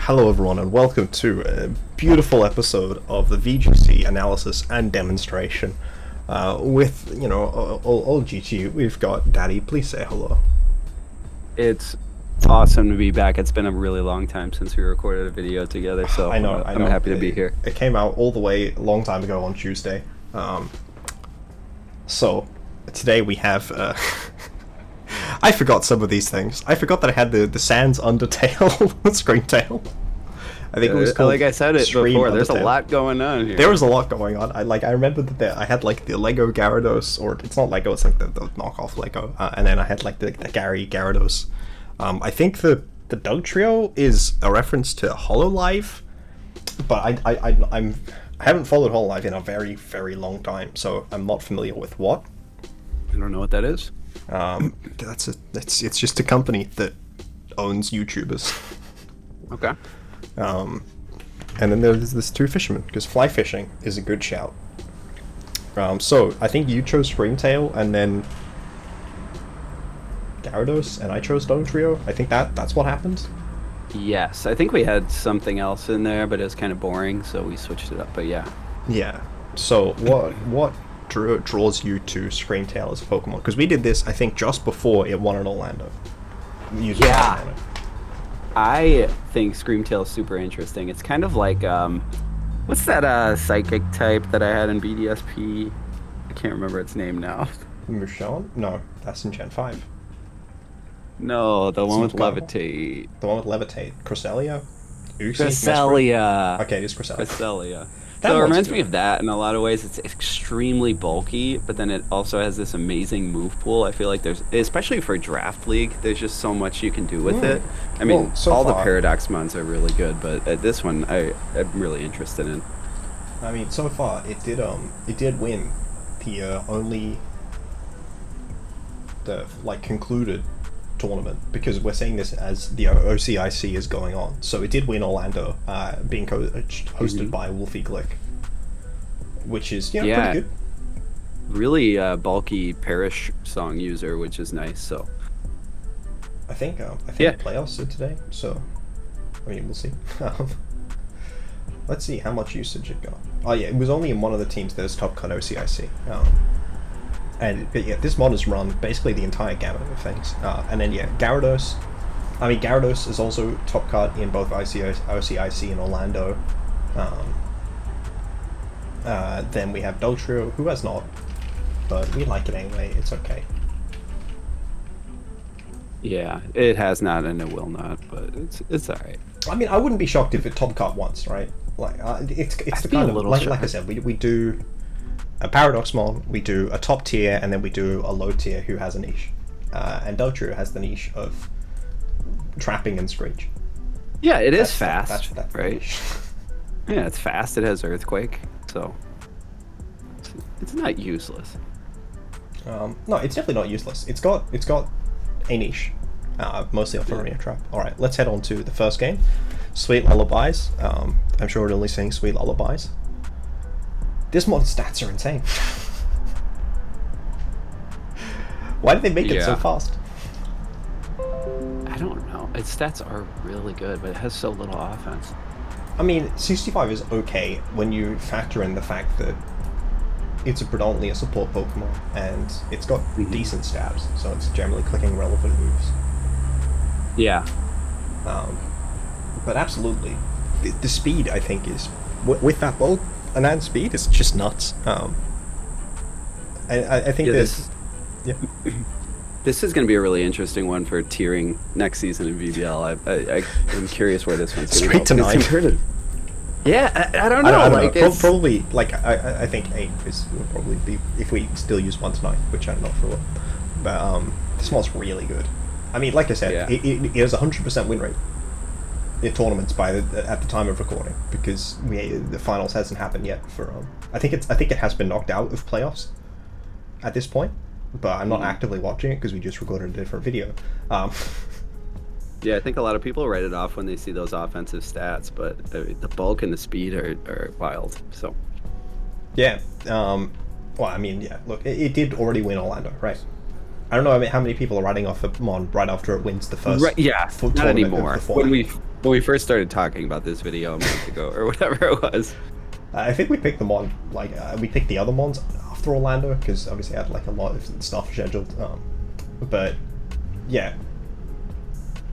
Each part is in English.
Hello everyone and welcome to a beautiful episode of the VGC analysis and demonstration with, old GT. We've got Daddy. Please say hello. It's awesome to be back. It's been a really long time since we recorded a video together, so I know. I'm happy to be here. It came out all the way a long time ago on Tuesday. So today we have... I forgot some of these things. I forgot that I had the Sans Undertale Screamtail. I think it was called like I said it Stream before. There's Undertale. a lot going on here. There was a lot going on. I remember that I had like the Lego Gyarados, or it's not Lego, it's like the knockoff Lego, and then I had like the Gyarados. I think the Dugtrio is a reference to Hololive, but I haven't followed Hololive in a very, very long time, so I'm not familiar with what. I don't know what that is. It's just a company that owns YouTubers. Okay. And then there's this two fishermen, because fly fishing is a good shout. So I think you chose Screamtail and then Gyarados, and I chose Dugtrio. I think that's what happened. Yes, I think we had something else in there, but it was kind of boring, so we switched it up. But yeah. Yeah. So what draws you to Screamtail as a Pokemon? Because we did this, I think, just before it won in Orlando. Yeah. I think Screamtail is super interesting. It's kind of like, what's that psychic type that I had in BDSP? I can't remember its name now. Mushon? No, that's in Gen 5. No, the one with Level? Levitate. The one with Levitate. Cresselia? Cresselia. Okay, it is Cresselia. Cresselia. That So it one's reminds good. me of that in a lot of ways. It's extremely bulky, but then it also has this amazing move pool. I feel like there's, especially for Draft League, there's just so much you can do with it. I mean, Well, so all the far- Paradox mons are really good, but this one I'm really interested in. I mean, so far it did win the concluded tournament, because we're saying this as the OCIC is going on. So it did win Orlando, being hosted by Wolfe Glick, which is pretty good. Really bulky Parish song user, which is nice. So I think the playoffs are today. So I mean, we'll see. Let's see how much usage it got. Oh yeah, it was only in one of the teams that is top cut OCIC. But yeah, this mod is run basically the entire gamut of things. And then Gyarados. I mean, Gyarados is also top cut in both OCIC and Orlando. Then we have Dugtrio, who has not, but we like it anyway. It's okay. yeah, it has not and it will not, but it's all right. I mean, I wouldn't be shocked if it top cut once, right? Like, it's the be a kind of little like I shocked. said, we do a Paradox mod, we do a top tier, and then we do a low tier who has a niche. And Dugtrio has the niche of trapping and Screech. Yeah, it is That's fast, the right? niche. Yeah, it's fast. It has Earthquake, so it's not useless. No, it's definitely not useless. It's got a niche, mostly off Arena Trap. All right, let's head on to the first game. Sweet Lullabies. I'm sure we're only saying Sweet Lullabies. This mod's stats are insane. Why did they make it so Yeah. fast? I don't know. Its stats are really good, but it has so little offense. I mean, 65 is okay when you factor in the fact that it's predominantly a support Pokemon, and it's got decent stabs, so it's generally clicking relevant moves. Yeah. But absolutely, the speed, I think, is with that bulk and that speed, is just nuts. I think Yeah, there's This is going to be a really interesting one for tiering next season in VBL. I'm curious where this one's going Straight to 9. Yeah, I don't I know. don't like, know. it's- Probably like I think 8 will probably be if we still use 1 to 9, which I'm not sure. But this mod's really good. I mean, like I said, Yeah. it has 100% win rate in tournaments at the time of recording, because the finals hasn't happened yet for I think it has been knocked out of playoffs at this point, but I'm not actively watching it because we just recorded a different video. Yeah, I think a lot of people write it off when they see those offensive stats, but the bulk and the speed are wild. So Yeah. Well, I mean, yeah. Look, it did already win Orlando, right? I don't know how many people are writing off a mod right after it wins the first. Right, yeah, full not tournament of anymore. the format. When we first started talking about this video a month ago, or whatever it was. I think we picked them on, like, we picked the other ones after Orlando, because obviously I had, like, a lot of stuff scheduled, but, yeah.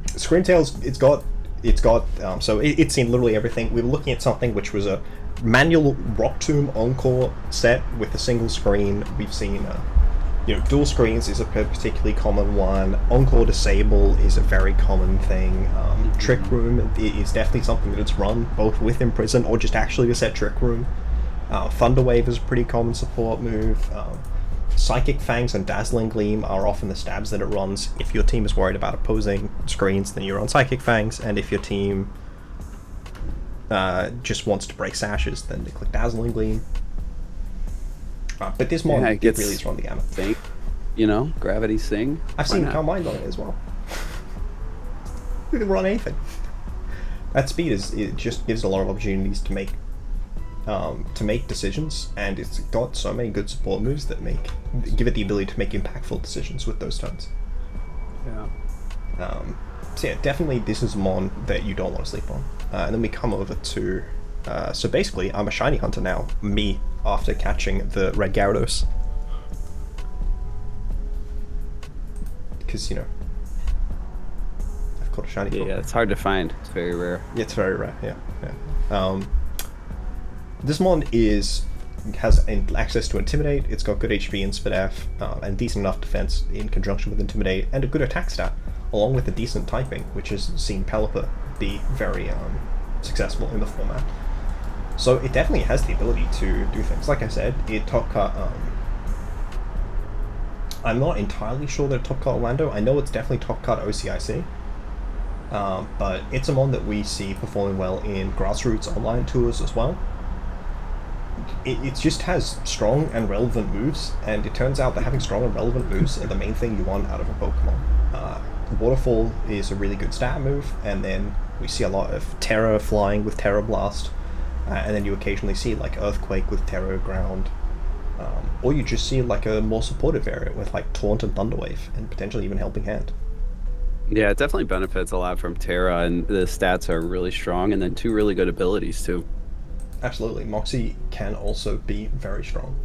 Screamtail's, so it's seen literally everything. We were looking at something which was a manual Rock Tomb Encore set with a single screen. We've seen, dual screens is a particularly common one. Encore Disable is a very common thing. Trick Room is definitely something that it's run both with Imprison or just actually to set Trick Room. Thunder Wave is a pretty common support move. Psychic Fangs and Dazzling Gleam are often the stabs that it runs. If your team is worried about opposing screens, then you're on Psychic Fangs, and if your team just wants to break sashes, then they click Dazzling Gleam. But this mod really is run the gamut. Think, Gravity Sing. I've seen Calm Mind on it as well. You can run anything. That speed it just gives a lot of opportunities to make decisions, and it's got so many good support moves that give it the ability to make impactful decisions with those turns. Yeah. So yeah, definitely this is a mon that you don't want to sleep on. And then we come over to so basically I'm a shiny hunter now, me, after catching the red Gyarados. Because, I've caught a shiny. Yeah, it's hard to find. It's very rare. Yeah, it's very rare, yeah. This mon has access to Intimidate, it's got good HP and Spit F, and decent enough defense in conjunction with Intimidate, and a good attack stat, along with a decent typing, which has seen Pelipper be very successful in the format. So it definitely has the ability to do things. Like I said, it top cut. I'm not entirely sure that it top cut Orlando. I know it's definitely top cut OCIC. But it's a mon that we see performing well in grassroots online tours as well. It just has strong and relevant moves, and it turns out that having strong and relevant moves are the main thing you want out of a Pokemon. Waterfall is a really good stat move, and then we see a lot of Terra flying with Terra Blast, and then you occasionally see like Earthquake with Terra Ground, or you just see like a more supportive variant with like Taunt and Thunderwave, and potentially even Helping Hand. Yeah, it definitely benefits a lot from Terra, and the stats are really strong, and then two really good abilities too. Absolutely, Moxie can also be very strong,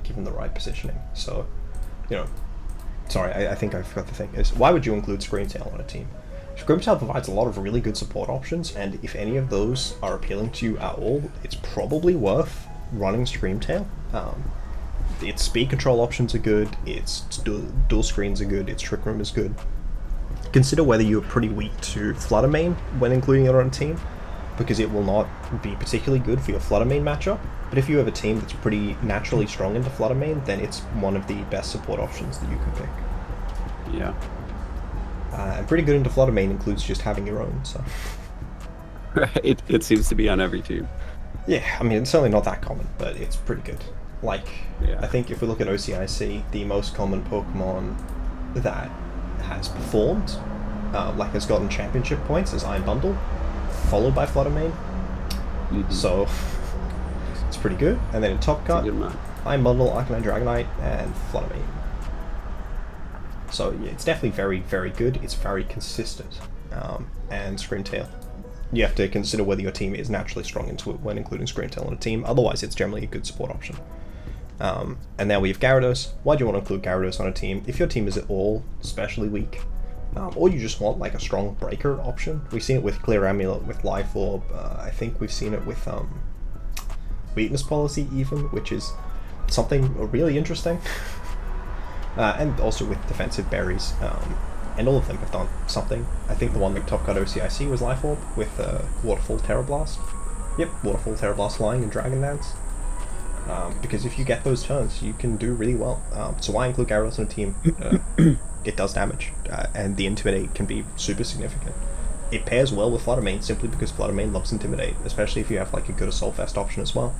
given the right positioning. So, sorry, I think I forgot the thing is, why would you include Screamtail on a team? Screamtail provides a lot of really good support options, and if any of those are appealing to you at all, it's probably worth running Screamtail. Its speed control options are good, its dual screens are good, its Trick Room is good. Consider whether you're pretty weak to Flutter Mane when including it on a team, because it will not be particularly good for your Flutter Mane matchup, but if you have a team that's pretty naturally strong into Flutter Mane, then it's one of the best support options that you can pick. Yeah. And pretty good into Flutter Mane includes just having your own, so... It seems to be on every team. Yeah, I mean, it's certainly not that common, but it's pretty good. Like, yeah. I think if we look at OCIC, the most common Pokemon that has performed, like has gotten championship points, is Iron Bundle, followed by Flutter Mane. Mm-hmm. So, it's pretty good. And then in Top Cut, Iron Bundle, Arcanine Dragonite, and Flutter Mane. So yeah, it's definitely very, very good. It's very consistent. And Screamtail, you have to consider whether your team is naturally strong into it when including Screamtail on a team. Otherwise, it's generally a good support option. And now we have Gyarados. Why do you want to include Gyarados on a team? If your team is at all especially weak, or you just want like a strong breaker option. We've seen it with Clear Amulet, with Life Orb. I think we've seen it with Weakness Policy even, which is something really interesting. And also with Defensive Berries. And all of them have done something. I think the one that top cut OCIC was Life Orb with Waterfall Terra Blast. Yep, Waterfall Terra Blast Flying and Dragon Dance. Because if you get those turns, you can do really well. So why include Gyarados on a team? It does damage, and the Intimidate can be super significant. It pairs well with Flutter Mane simply because Flutter Mane loves Intimidate, especially if you have like a good Assault Vest option as well.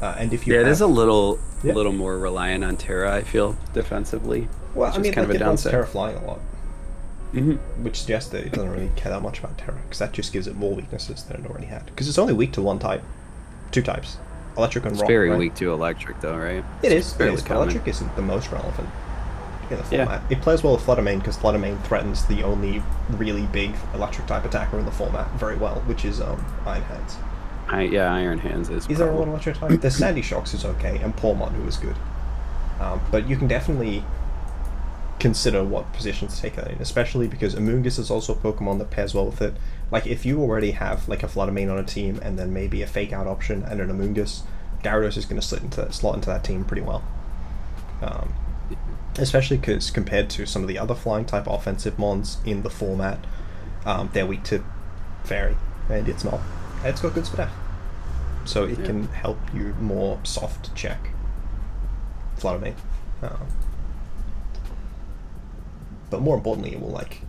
And if you it is a little more reliant on Terra, I feel, defensively. Well, I mean, kind like, of a it runs downside. Terra Flying a lot. Mm-hmm. Which suggests that it doesn't really care that much about Terra, because that just gives it more weaknesses than it already had. Because it's only weak to two types. Electric and Rock, It's very right? weak to Electric, though, right? It is. fairly common. Electric isn't the most relevant. in the format. It plays well with Flutter Mane because Flutter Mane threatens the only really big electric type attacker in the format very well, which is Iron Hands. Iron Hands is. Is there a lot of electric type? The Sandy Shocks is okay, and Pawmon is good. But you can definitely consider what positions to take that in, especially because Amoonguss is also a Pokemon that pairs well with it. Like, if you already have like a Flutter Mane on a team and then maybe a Fake Out option and an Amoonguss, Gyarados is going to slot into that team pretty well. Especially because compared to some of the other flying type offensive mons in the format, they're weak to Fairy, and it's not. It's got good Spadaf, so it can help you more soft check Flutter Mane. But more importantly, it will like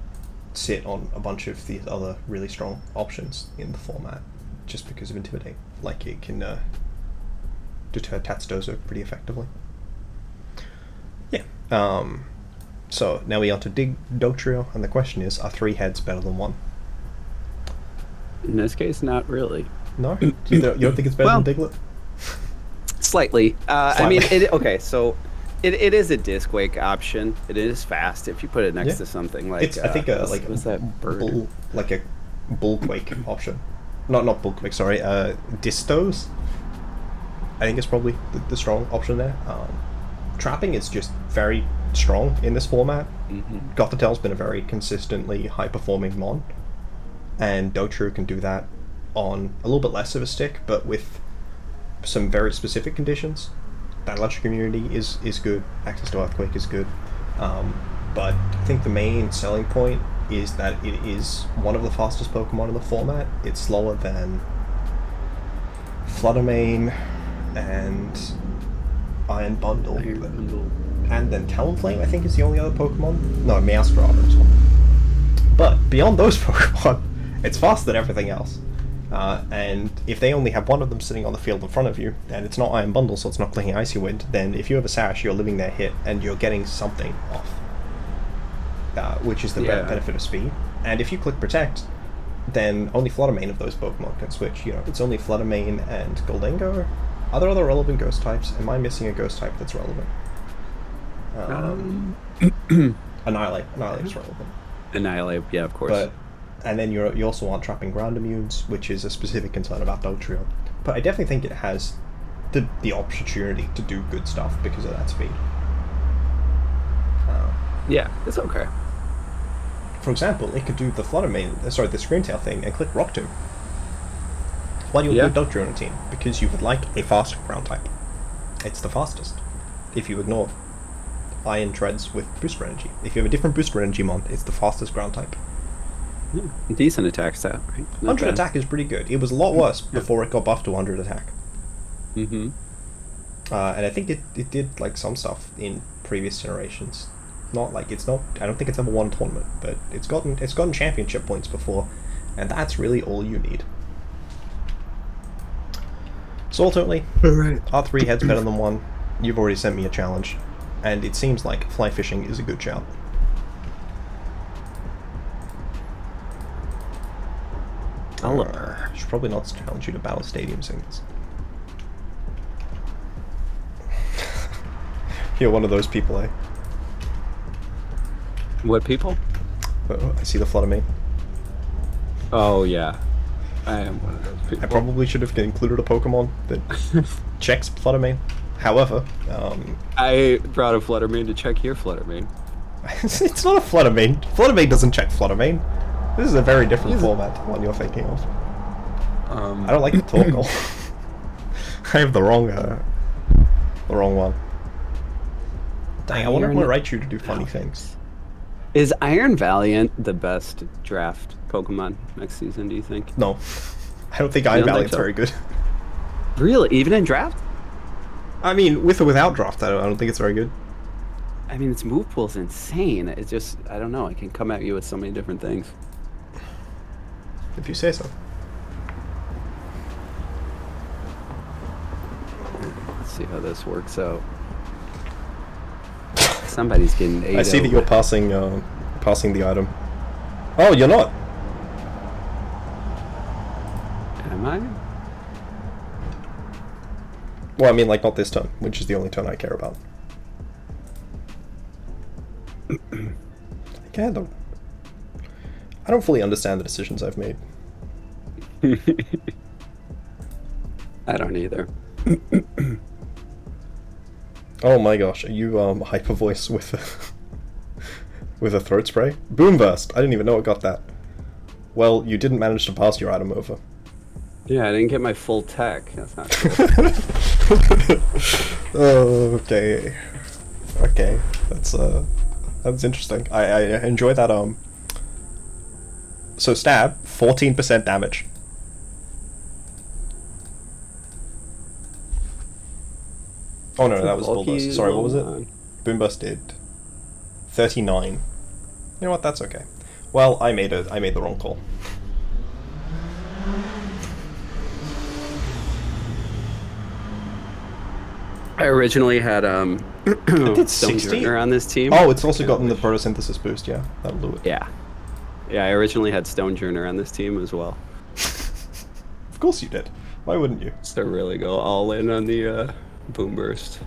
sit on a bunch of these other really strong options in the format, just because of Intimidate. Like, it can deter Tatsudozo pretty effectively. Yeah. So now we are to Dugtrio, and the question is: are 3 heads better than 1? In this case, not really. No, you don't think it's better than Diglett? Slightly. I mean, so it is a disc wake option. It is fast if you put it next to something like. It's I think what's that bird? Like a Bullquake option. Not Bullquake. Sorry, Distos. I think it's probably the strong option there. Trapping is just very strong in this format. Gothitel's been a very consistently high-performing mon, and Dugtrio can do that on a little bit less of a stick, but with some very specific conditions. That electric immunity is good. Access to Earthquake is good. But I think the main selling point is that it is one of the fastest Pokemon in the format. It's slower than Flutter Mane and Iron Bundle. And then Talonflame, I think, is the only other Pokemon. No, Meowscarada as well. But beyond those Pokemon, it's faster than everything else. And if they only have one of them sitting on the field in front of you, and it's not Iron Bundle, so it's not clicking Icy Wind, then if you have a Sash, you're living their hit, and you're getting something off. Which is the benefit of speed. And if you click Protect, then only Flutter Mane of those Pokemon can switch. You know, it's only Flutter Mane and Gholdengo. Are there other relevant Ghost types? Am I missing a Ghost type that's relevant? Annihilate. Annihilate is relevant. Annihilate, yeah, of course. And then you also want Trapping Ground Immunes, which is a specific concern about Dugtrio. But I definitely think it has the opportunity to do good stuff because of that speed. Yeah, it's okay. For example, it could do the the Screamtail thing and click Rock Tomb. Why do you put Dugtrio on a team? Because you would like a fast ground type. It's the fastest. If you ignore Iron Treads with Booster Energy. If you have a different Booster Energy mon, it's the fastest ground type. Yeah, decent attack stat, right? 100 attack is pretty good. It was a lot worse before it got buffed to 100 attack. And I think it did like some stuff in previous generations. I don't think it's ever won a tournament, but it's gotten championship points before, and that's really all you need. So ultimately, are 3 heads better than 1? You've already sent me a challenge, and it seems like fly fishing is a good shout. Pelipper. Should probably not challenge you to Battle Stadium Singles. You're one of those people, eh? What people? I see the Flutter Mane. Oh, yeah. I am one of those people. I probably should have included a Pokemon that checks Flutter Mane. However, I brought a Flutter Mane to check your Flutter Mane. It's not a Flutter Mane. Flutter Mane doesn't check Flutter Mane. This is a very different format to the one you're thinking of. I don't like the Torkoal. I have the wrong one. Dang, I wonder if I Raichu to do funny things. Is Iron Valiant the best draft Pokemon next season, do you think? No. I don't think Iron Valiant's very good. Really? Even in draft? I mean, with or without draft, I don't think it's very good. I mean, its move pool's insane. It's just, I don't know, it can come at you with so many different things. If you say so. Let's see how this works out. Somebody's getting 8. I see that you're passing the item. Oh, you're not. Am I? Well, I mean, like, not this turn, which is the only turn I care about. Yeah, I don't fully understand the decisions I've made. I don't either. Oh my gosh, are you hyper voice with with a throat spray? Boom burst. I didn't even know it got that. Well, you didn't manage to pass your item over. Yeah, I didn't get my full tech. That's not cool. Okay. Okay. That's interesting. I enjoy that so stab, 14% damage. Oh no, that was Bull Burst. Sorry, what was it? Boom Burst did 39. You know what? That's okay. Well, I made the wrong call. I originally had It did 60 on this team. Oh, it's also gotten the photosynthesis boost. Yeah, that'll do it. Yeah, I originally had Stonejourner on this team as well. Of course you did. Why wouldn't you? So really go all in on the Boom Burst.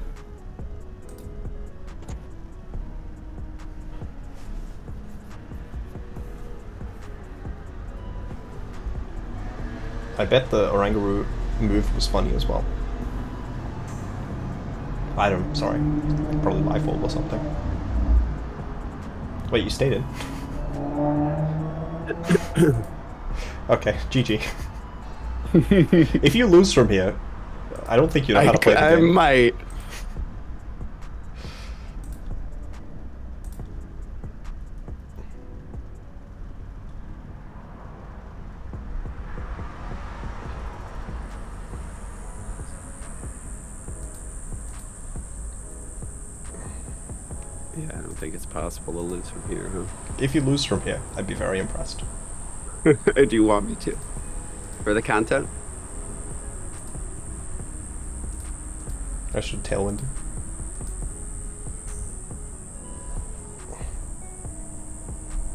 I bet the Oranguru move was funny as well. Sorry. Probably my fault or something. Wait, you stayed in? Okay, GG. If you lose from here, I don't think you know how to play the game. I might. Yeah, I don't think it's possible to lose from here, huh? If you lose from here, I'd be very impressed. Do you want me to? For the content? I should tailwind.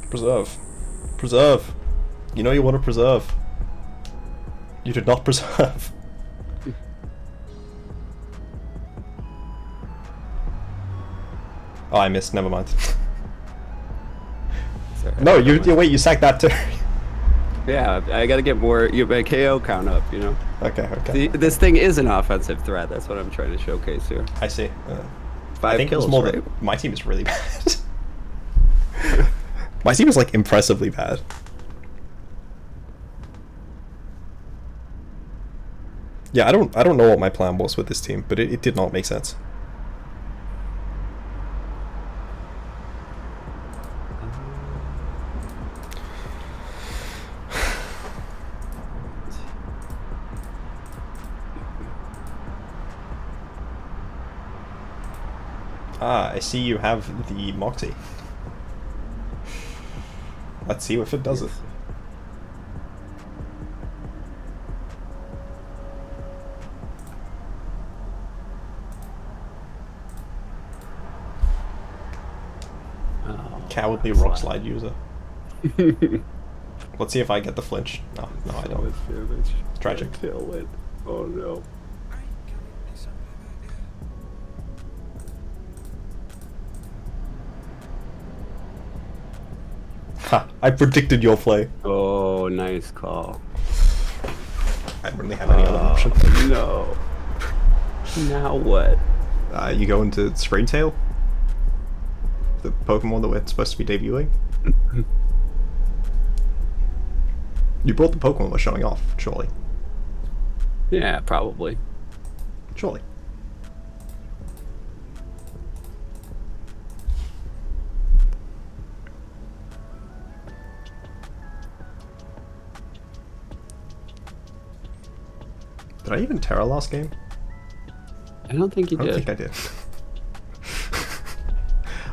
Preserve. Preserve. You know you want to preserve. You did not preserve. Oh, I missed. Never mind. Sorry, No, you wait. You sacked that too. Yeah, I gotta get more my KO count up, you know? Okay, okay. This thing is an offensive threat, that's what I'm trying to showcase here. I see. Five I think kills, it was more right? that my team is really bad. My team is like impressively bad. Yeah, I don't know what my plan was with this team, but it did not make sense. Ah, I see you have the Moxie. Let's see if it does it. Oh, Cowardly rock slide user. Let's see if I get the flinch. No, I don't. Tragic. Tailwind. Oh no. Ha! I predicted your play. Oh, nice call. I didn't really have any other option. No. Now what? You go into Spring Tail, the Pokemon that we're supposed to be debuting. You brought the Pokemon we're showing off, surely. Yeah, probably. Surely. Did I even Terra last game? I don't think you I did. don't think I did.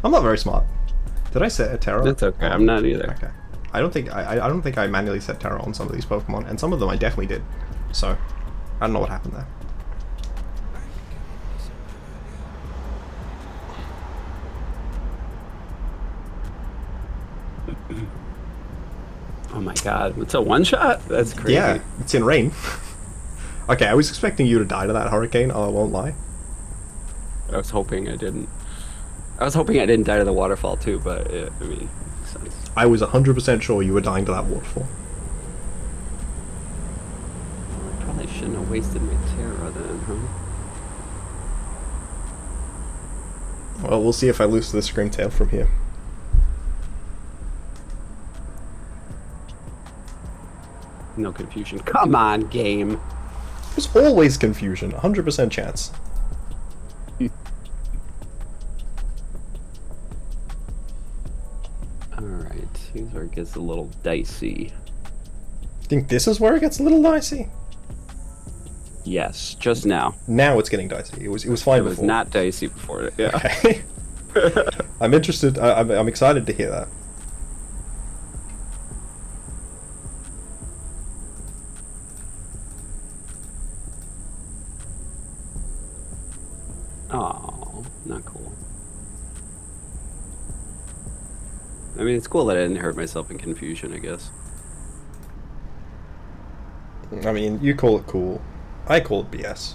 I'm not very smart. Did I set a Terra? That's okay. I'm not either. Okay. I don't think I manually set Terra on some of these Pokemon, and some of them I definitely did. So I don't know what happened there. Oh my god, it's a one shot? That's crazy. Yeah, it's in rain. Okay, I was expecting you to die to that hurricane, I won't lie. I was hoping I didn't. I was hoping I didn't die to the waterfall too, but I mean, sense. I was 100% sure you were dying to that waterfall. Well, I probably shouldn't have wasted my Terra then, huh? Well, we'll see if I lose to the Screamtail from here. No confusion. Come on, game. There's always confusion. 100% chance. Alright, here's where it gets a little dicey. Think this is where it gets a little dicey? Yes, just now. Now it's getting dicey. It was fine It was before. not dicey before it, yeah. Okay. I'm interested. I'm excited to hear that. Oh, not cool. I mean, it's cool that I didn't hurt myself in confusion, I guess. I mean, you call it cool. I call it BS.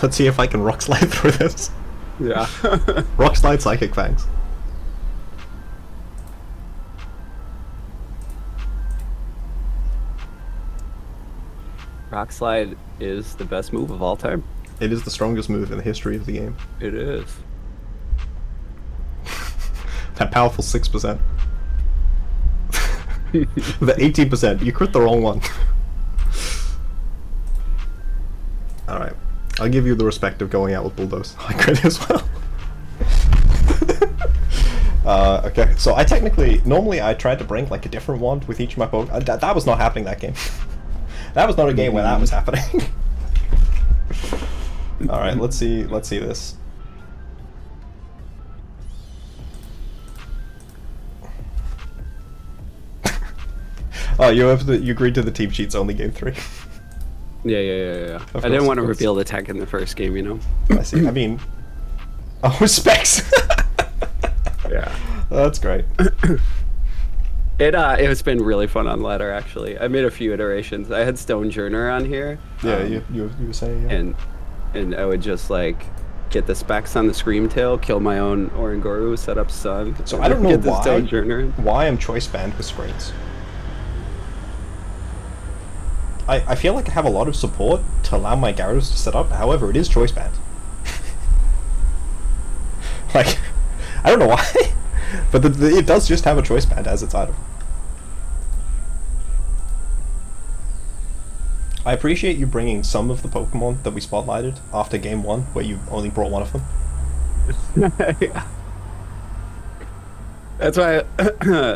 Let's see if I can rock slide through this. Yeah. Rock slide Psychic Fangs. Rock Slide is the best move of all time. It is the strongest move in the history of the game. It is. That powerful 6%. The 18%. You crit the wrong one. Alright. I'll give you the respect of going out with Bulldoze. I crit as well. Okay, so I technically... Normally I tried to bring like a different wand with each of my Pokemon. That was not happening that game. That was not a game where that was happening. Alright, let's see this. Oh, you agreed to the team sheets only game 3. Yeah. I didn't want to reveal the tech in the first game, you know? I see. I mean... Oh, specs! Yeah. That's great. It's been really fun on ladder, actually. I made a few iterations. I had Stone Journer on here. Yeah, you were saying, yeah. And I would just, like, get the specs on the Screamtail, kill my own Oranguru, set up stun. So I don't know get the Stone Journer. why I'm choice banned with screens. I feel like I have a lot of support to allow my Gyarados to set up, however, it is choice banned. Like, I don't know why, but it does just have a choice band as its item. I appreciate you bringing some of the Pokemon that we spotlighted after game 1, where you only brought one of them. Yeah. That's why,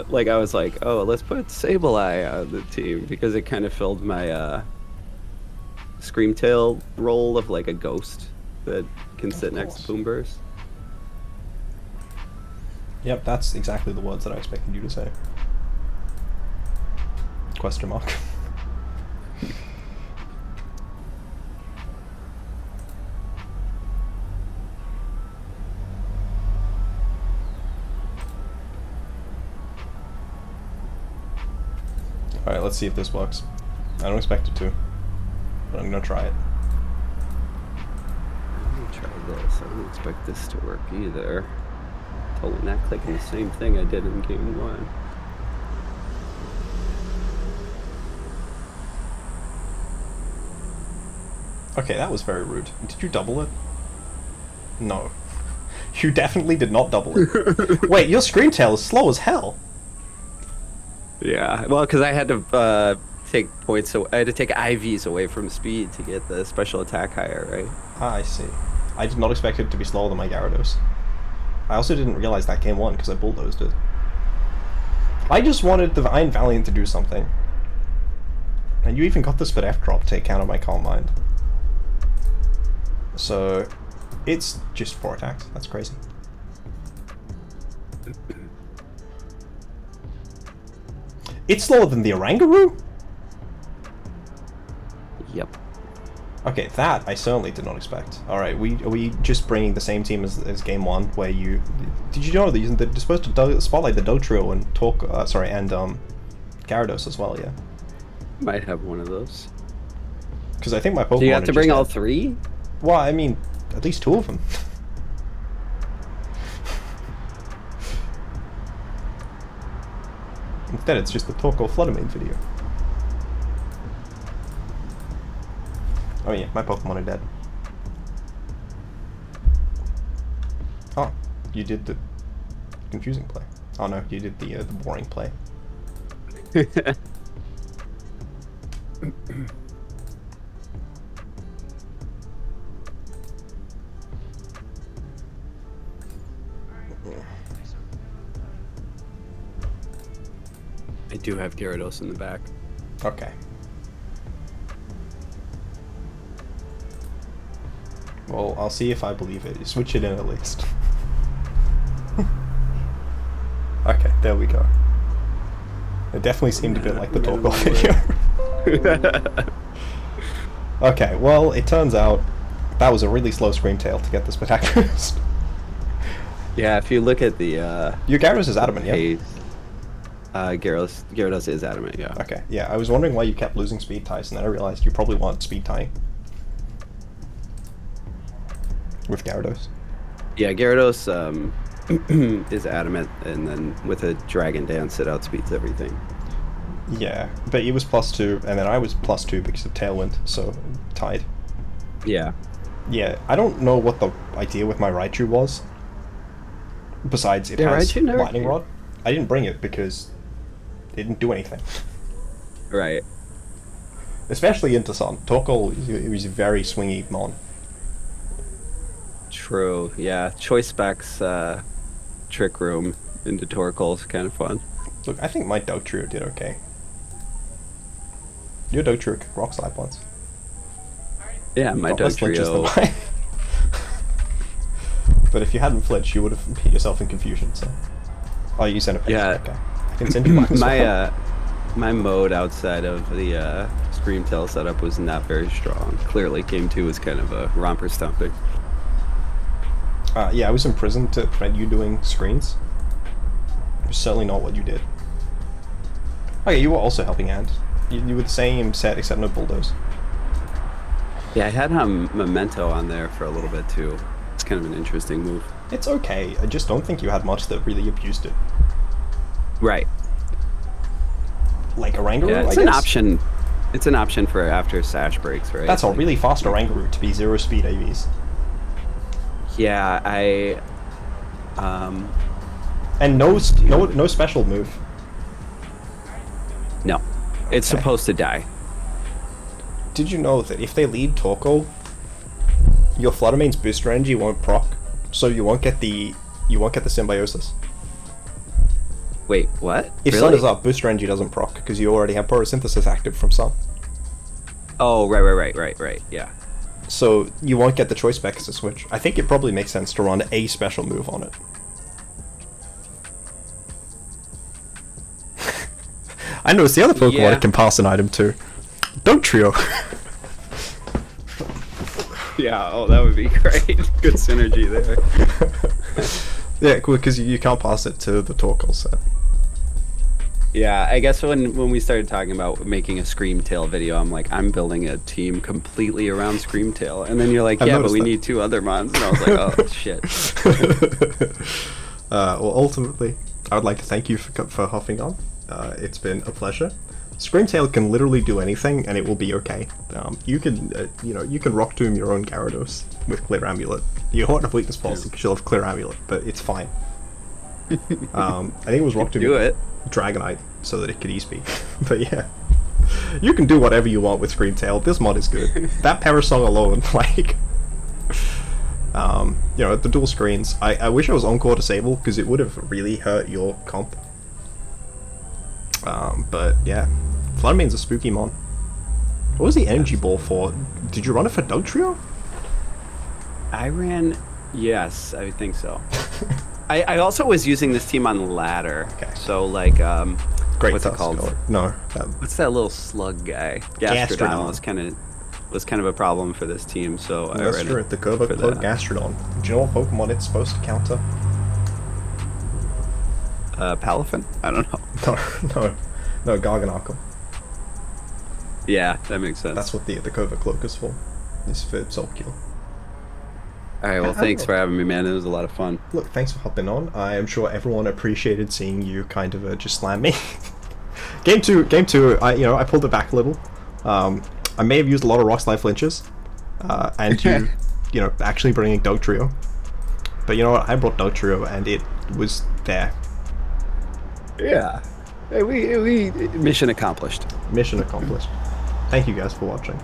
like, I was like, oh, let's put Sableye on the team, because it kind of filled my Screamtail role of, like, a ghost that can sit next to Boomburst. Yep, that's exactly the words that I expected you to say. Question mark. Alright, let's see if this works. I don't expect it to, but I'm gonna try it. I'm gonna try this. I don't expect this to work either. Totally not clicking the same thing I did in game 1. Okay, that was very rude. Did you double it? No. You definitely did not double it. Wait, your Screamtail is slow as hell. Yeah, well, because I had to take points, so I had to take IVs away from speed to get the special attack higher, right? Ah, I see. I did not expect it to be slower than my Gyarados. I also didn't realize that game 1 because I bulldozed it. I just wanted the Iron Valiant to do something. And you even got the Spit F drop to take count of my Calm Mind. So, it's just 4 attacks. That's crazy. It's slower than the Oranguru? Yep. Okay, that I certainly did not expect. Alright, are we just bringing the same team as game one, where you... Did you know they're supposed to spotlight the Dugtrio and Gyarados as well, yeah? Might have one of those. Because I think my Pokemon... Do you have to bring all three? Well, I mean, at least two of them. Instead, it's just the Torkoal Flutter Mane video. Oh yeah, my Pokemon are dead. Oh, you did the confusing play. Oh no, you did the boring play. I do have Gyarados in the back. Okay. Well, I'll see if I believe it. You switch it in at least. Okay, there we go. It definitely seemed a bit like the Torkoal video. Okay, well, it turns out that was a really slow Screamtail to get the Spectaculars. Yeah, if you look at the Your Gyarados is adamant, yeah? Gyarados is adamant, yeah. Okay, yeah, I was wondering why you kept losing speed ties, and then I realized you probably want speed tying. With Gyarados. Yeah, Gyarados is adamant, and then with a Dragon Dance, it outspeeds everything. Yeah, but he was +2, and then I was +2 because of Tailwind, so tied. Yeah. Yeah, I don't know what the idea with my Raichu was. Besides, it has Lightning Rod. I didn't bring it because it didn't do anything. Right. Especially into Sun. Torkoal, he was a very swingy mon. True, yeah. Choice Specs Trick Room into Torkoal is kind of fun. Look, I think my Dugtrio did okay. Your Dugtrio could Rock Slide once. Yeah, my Dugtrio... But if you hadn't flinched, you would have hit yourself in confusion, so... Oh, you sent a picture. Yeah. Okay. I can send you mine as well. My mode outside of the Screamtail setup was not very strong. Clearly, Game 2 was kind of a romper stomping. Yeah, I was in prison to prevent you doing screens. It was certainly not what you did. Okay, you were also helping hand. You were the same set except no bulldoze. Yeah, I had Memento on there for a little bit too. It's kind of an interesting move. It's okay, I just don't think you had much that really abused it. Right. Like Oranguru, yeah, it's I an guess? option. It's an option for after Sash breaks, right? That's a really fast Oranguru to be 0 speed AVs. Yeah, And no special move. No. It's Okay. supposed to die. Did you know that if they lead Torkoal, your Flutter Mane's booster energy won't proc, so you won't get the symbiosis. Wait, what? If Really? Sun is up, booster energy doesn't proc because you already have photosynthesis active from Sun. Oh, right, yeah. So you won't get the choice specs to switch. I think it probably makes sense to run a special move on it. I noticed the other Pokemon it can pass an item to. Dugtrio. Yeah, oh, that would be great. Good synergy there. Yeah, cool, because you can't pass it to the Torkoal set. Yeah, I guess when we started talking about making a Screamtail video, I'm like, I'm building a team completely around Screamtail. And then you're like, yeah, but we need 2 other mons. And I was like, oh, shit. Well, ultimately, I would like to thank you for hopping on. It's been a pleasure. Screamtail can literally do anything, and it will be okay. You can, you can Rock Tomb your own Gyarados with Clear Amulet. You won't have weakness policy because you'll have Clear Amulet, but it's fine. I think it was Rock Tomb Dragonite so that it could E-Speed. But yeah, you can do whatever you want with Screamtail. This mod is good. That Parasong alone, like, the dual screens. I wish I was Encore Disable because it would have really hurt your comp. But yeah, Flutter Mane's a spooky mon. What was the energy ball for? Did you run it for Dugtrio? I ran, yes, I think so. I also was using this team on ladder. Okay. So like, Great what's it called? No. What's that little slug guy? Gastrodon was kind of was kind of a problem for this team, so I That's read true. it The Cobra for Cloak that. Gastrodon. Do you know what Pokemon it's supposed to counter? Palafin? I don't know. No, Garganacl. Yeah, that makes sense. That's what the Cobra Cloak is for. It's for Soul Kill. All right, well, thanks for having me, man. It was a lot of fun. Look, thanks for hopping on. I am sure everyone appreciated seeing you kind of just slam me. Game two, I pulled it back a little. I may have used a lot of Rock Slide flinches, and actually bringing Dugtrio. But you know what? I brought Dugtrio, and it was there. Yeah. Hey, we mission accomplished. Mission accomplished. Thank you guys for watching.